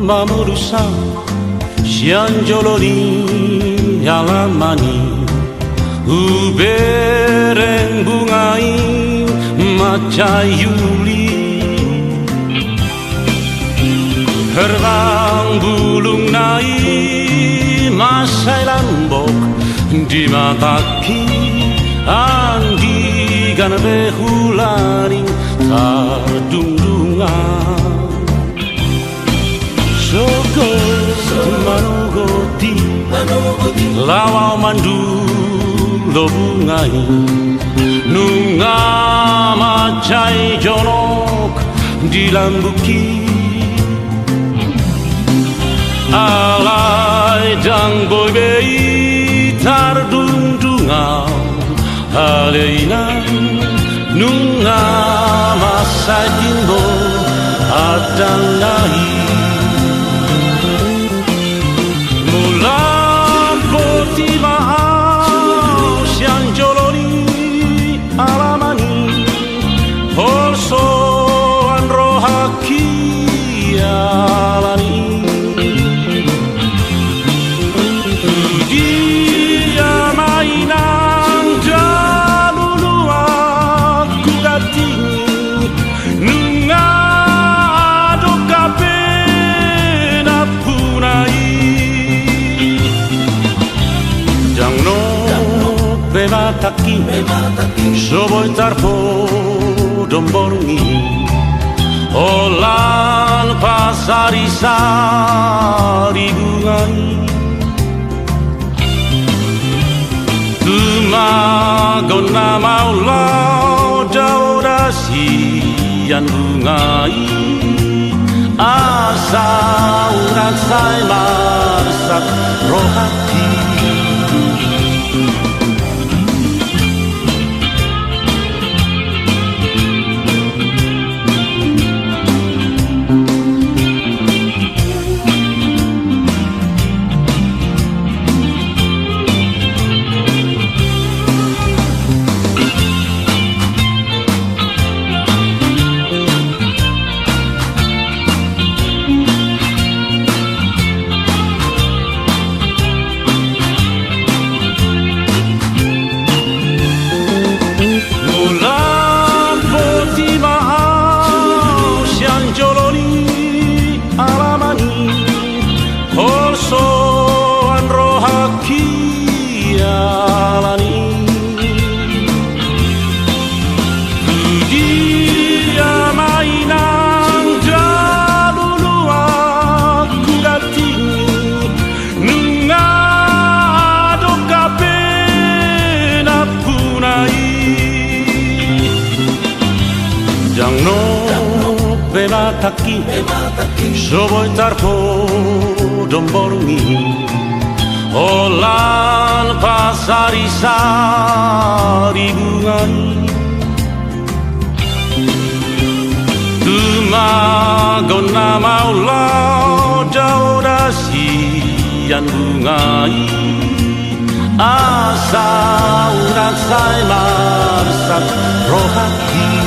Mamurusan sianjoloni alamani ubereng bungai maca Yuli herbang bulung nai masai lambok di mataki andi gan behularing tadungdungan Soko manugoti lawau mandu lo bungai nunga macai jonok di lambuki alai dang boy bei tardungdungau aleina nunga masai timbo adang nai Bemataki soboi tarpo domborungi olan pasari sari bungai tumagona maulau daurasi yang bungai asa urat sai marsat rohati Bemataki soboi tarpo domborungi olan pasari sari bungai tumagona maulau daurasi yang bungai asa urat sai marsat rohati